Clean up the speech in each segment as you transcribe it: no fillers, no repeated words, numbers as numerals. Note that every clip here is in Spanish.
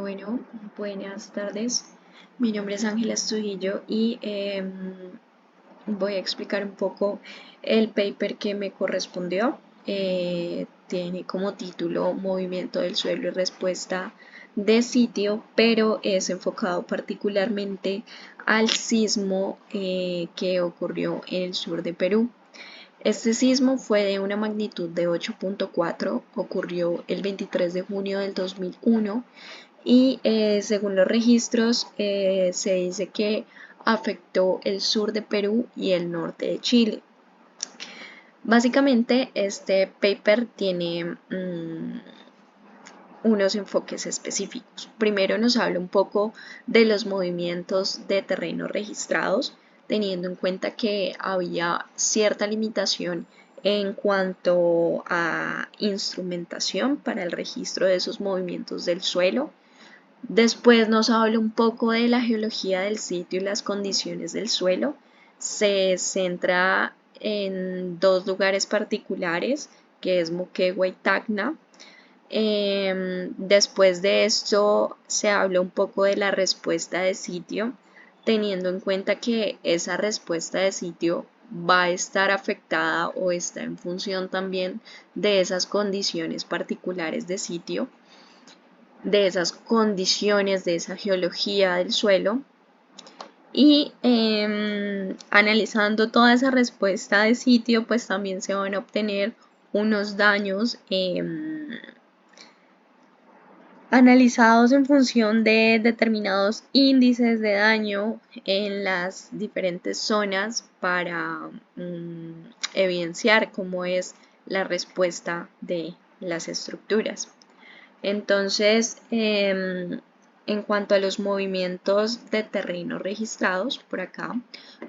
Bueno, buenas tardes. Mi nombre es Ángela Estudillo y voy a explicar un poco el paper que me correspondió. Tiene como título Movimiento del suelo y respuesta de sitio, pero es enfocado particularmente al sismo que ocurrió en el sur de Perú. Este sismo fue de una magnitud de 8.4, ocurrió el 23 de junio del 2001 y según los registros se dice que afectó el sur de Perú y el norte de Chile. Básicamente este paper tiene unos enfoques específicos. Primero nos habla un poco de los movimientos de terreno registrados, teniendo en cuenta que había cierta limitación en cuanto a instrumentación para el registro de esos movimientos del suelo. Después nos habla un poco de la geología del sitio y las condiciones del suelo. Se centra en dos lugares particulares, que es Moquegua y Tacna. Después de esto se habla un poco de la respuesta de sitio, teniendo en cuenta que esa respuesta de sitio va a estar afectada o está en función también de esas condiciones particulares de sitio, de esas condiciones, de esa geología del suelo. Y analizando toda esa respuesta de sitio, pues también se van a obtener unos daños analizados en función de determinados índices de daño en las diferentes zonas para evidenciar cómo es la respuesta de las estructuras. Entonces, en cuanto a los movimientos de terreno registrados por acá,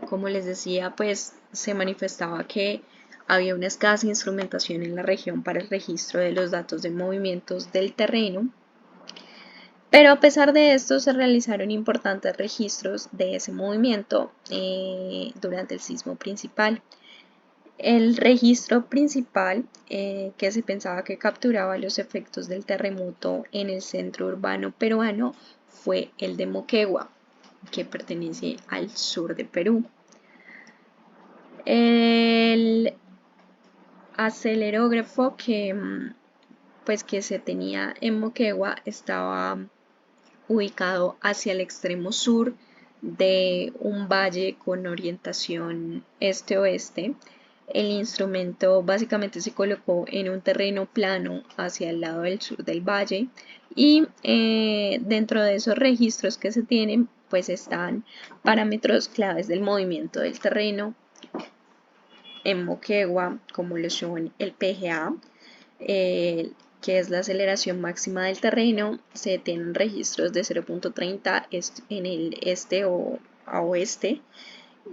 como les decía, pues se manifestaba que había una escasa instrumentación en la región para el registro de los datos de movimientos del terreno, pero a pesar de esto se realizaron importantes registros de ese movimiento durante el sismo principal. El registro principal que se pensaba que capturaba los efectos del terremoto en el centro urbano peruano fue el de Moquegua, que pertenece al sur de Perú. El acelerógrafo que se tenía en Moquegua estaba ubicado hacia el extremo sur de un valle con orientación este-oeste. El instrumento básicamente se colocó en un terreno plano hacia el lado del sur del valle y dentro de esos registros que se tienen pues están parámetros claves del movimiento del terreno en Moquegua, como lo son el PGA, que es la aceleración máxima del terreno. Se tienen registros de 0.30 en el este o a oeste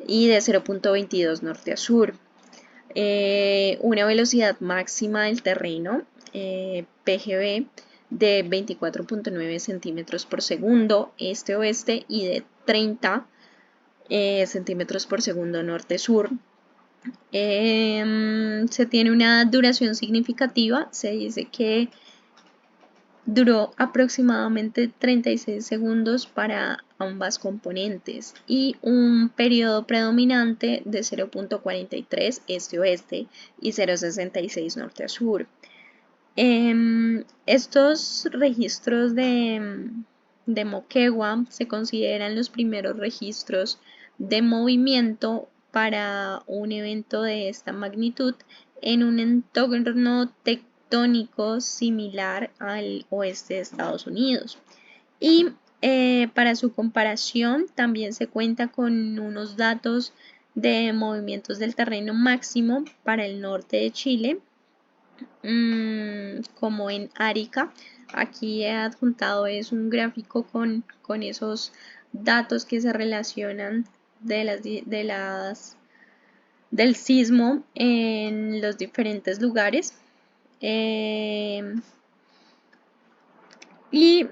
y de 0.22 norte a sur. Una velocidad máxima del terreno, PGB, de 24.9 centímetros por segundo este-oeste y de 30 centímetros por segundo norte-sur. Se tiene una duración significativa, se dice que duró aproximadamente 36 segundos para ambas componentes y un periodo predominante de 0.43 este-oeste y 0.66 norte a sur. Estos registros de Moquegua se consideran los primeros registros de movimiento para un evento de esta magnitud en un entorno tectónico similar al oeste de Estados Unidos. Y para su comparación también se cuenta con unos datos de movimientos del terreno máximo para el norte de Chile, como en Arica. Aquí he adjuntado es un gráfico con esos datos que se relacionan del sismo en los diferentes lugares. Y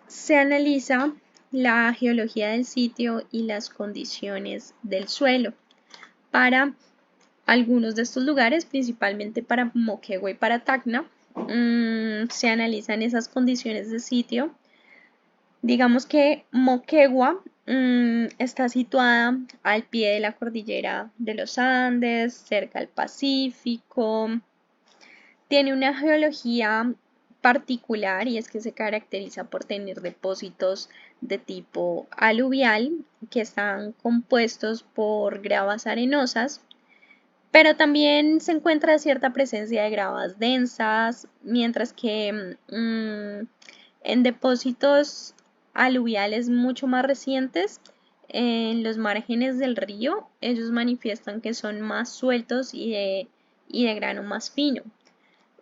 se analiza la geología del sitio y las condiciones del suelo para algunos de estos lugares, principalmente para Moquegua y para Tacna. se analizan esas condiciones de sitio. Digamos que Moquegua está situada al pie de la cordillera de los Andes, cerca al Pacífico. Tiene una geología particular y es que se caracteriza por tener depósitos de tipo aluvial que están compuestos por gravas arenosas, pero también se encuentra cierta presencia de gravas densas, mientras que en depósitos aluviales mucho más recientes, en los márgenes del río, ellos manifiestan que son más sueltos y de grano más fino.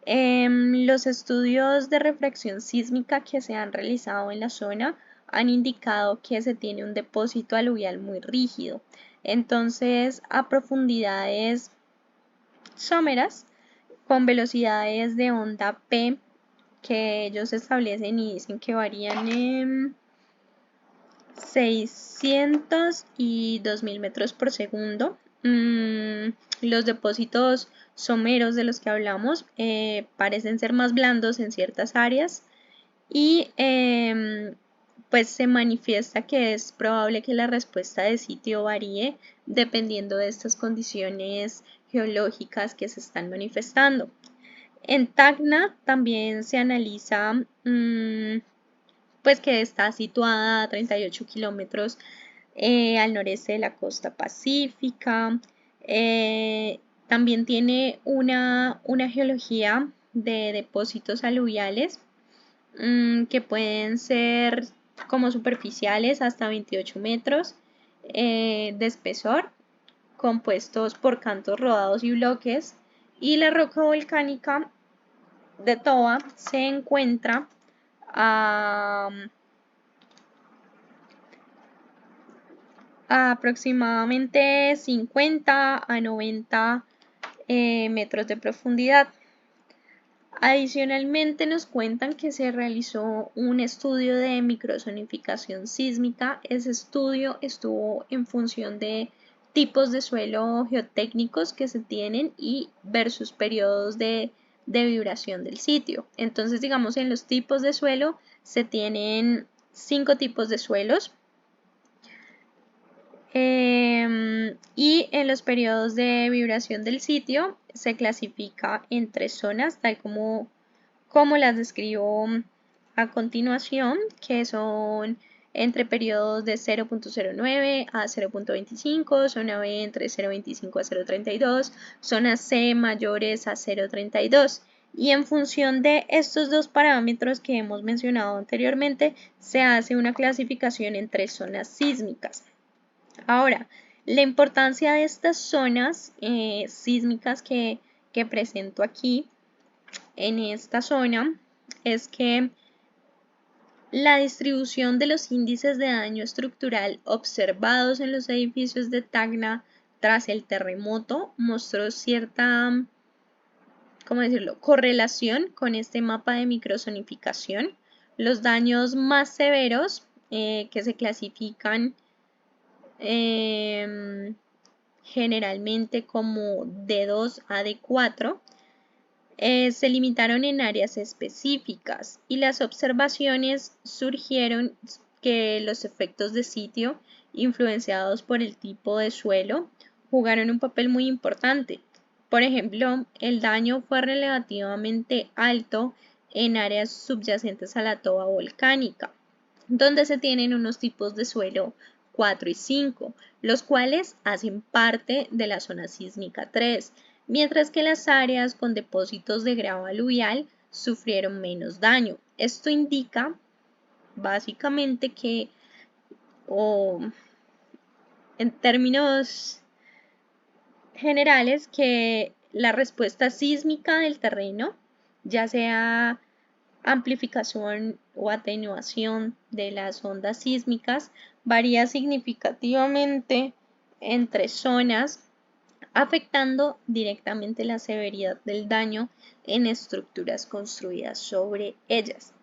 Los estudios de refracción sísmica que se han realizado en la zona han indicado que se tiene un depósito aluvial muy rígido. Entonces, a profundidades someras, con velocidades de onda P que ellos establecen y dicen que varían en 600 y 2000 metros por segundo. Los depósitos someros de los que hablamos parecen ser más blandos en ciertas áreas y pues se manifiesta que es probable que la respuesta de sitio varíe dependiendo de estas condiciones geológicas que se están manifestando. En Tacna también se analiza pues que está situada a 38 kilómetros al noreste de la costa pacífica. También tiene una geología de depósitos aluviales que pueden ser como superficiales hasta 28 metros de espesor, compuestos por cantos rodados y bloques. Y la roca volcánica de Toba se encuentra a aproximadamente 50 a 90 metros de profundidad. Adicionalmente nos cuentan que se realizó un estudio de microzonificación sísmica. Ese estudio estuvo en función de tipos de suelo geotécnicos que se tienen y versus periodos de vibración del sitio. Entonces, digamos, en los tipos de suelo se tienen 5 tipos de suelos. Y en los periodos de vibración del sitio se clasifica en 3 zonas, tal como las describo a continuación, que son entre periodos de 0.09 a 0.25, zona B entre 0.25 a 0.32, zona C mayores a 0.32. Y en función de estos dos parámetros que hemos mencionado anteriormente, se hace una clasificación en 3 zonas sísmicas. Ahora, la importancia de estas zonas sísmicas que presento aquí en esta zona es que la distribución de los índices de daño estructural observados en los edificios de Tacna tras el terremoto mostró cierta, ¿cómo decirlo?, correlación con este mapa de microzonificación. Los daños más severos que se clasifican generalmente como D2 a D4 se limitaron en áreas específicas y las observaciones surgieron que los efectos de sitio influenciados por el tipo de suelo jugaron un papel muy importante. Por ejemplo, el daño fue relativamente alto en áreas subyacentes a la toba volcánica, donde se tienen unos tipos de suelo 4 y 5, los cuales hacen parte de la zona sísmica 3, mientras que las áreas con depósitos de grava aluvial sufrieron menos daño. Esto indica básicamente que, en términos generales, que la respuesta sísmica del terreno, ya sea amplificación o atenuación de las ondas sísmicas, varía significativamente entre zonas, afectando directamente la severidad del daño en estructuras construidas sobre ellas.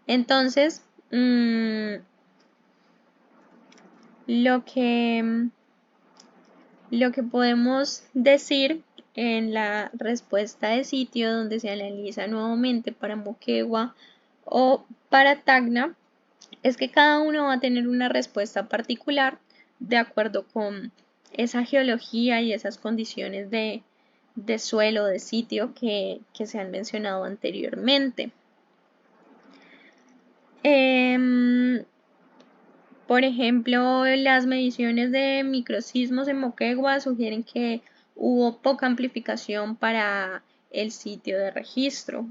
Entonces, lo que podemos decir en la respuesta de sitio donde se analiza nuevamente para Moquegua o para Tacna es que cada uno va a tener una respuesta particular de acuerdo con esa geología y esas condiciones de suelo, de sitio que se han mencionado anteriormente. Por ejemplo, las mediciones de microsismos en Moquegua sugieren que hubo poca amplificación para el sitio de registro.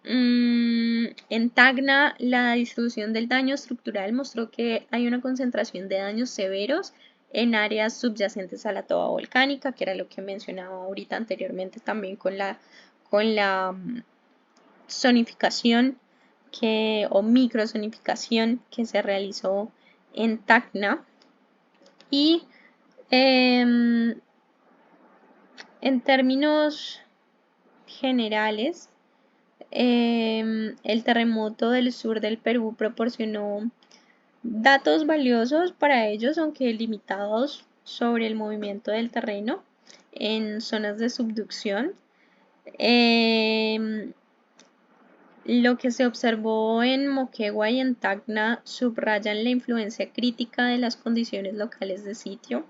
En Tacna, la distribución del daño estructural mostró que hay una concentración de daños severos en áreas subyacentes a la toba volcánica, que era lo que mencionaba ahorita anteriormente también con la zonificación o microzonificación que se realizó en Tacna. Y em, en términos generales, el terremoto del sur del Perú proporcionó datos valiosos para ellos, aunque limitados, sobre el movimiento del terreno en zonas de subducción. Lo que se observó en Moquegua y en Tacna subrayan la influencia crítica de las condiciones locales de sitio,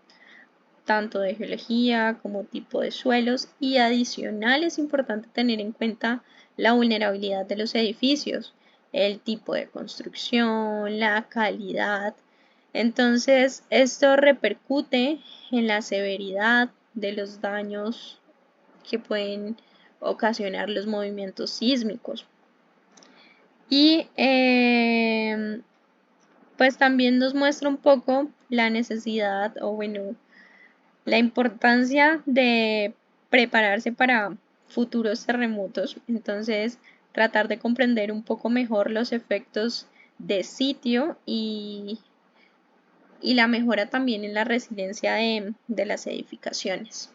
tanto de geología como tipo de suelos, y adicional es importante tener en cuenta la vulnerabilidad de los edificios, el tipo de construcción, la calidad. Entonces, esto repercute en la severidad de los daños que pueden ocasionar los movimientos sísmicos. Y pues también nos muestra un poco la necesidad o bueno, la importancia de prepararse para futuros terremotos. Entonces, tratar de comprender un poco mejor los efectos de sitio y la mejora también en la resiliencia de las edificaciones.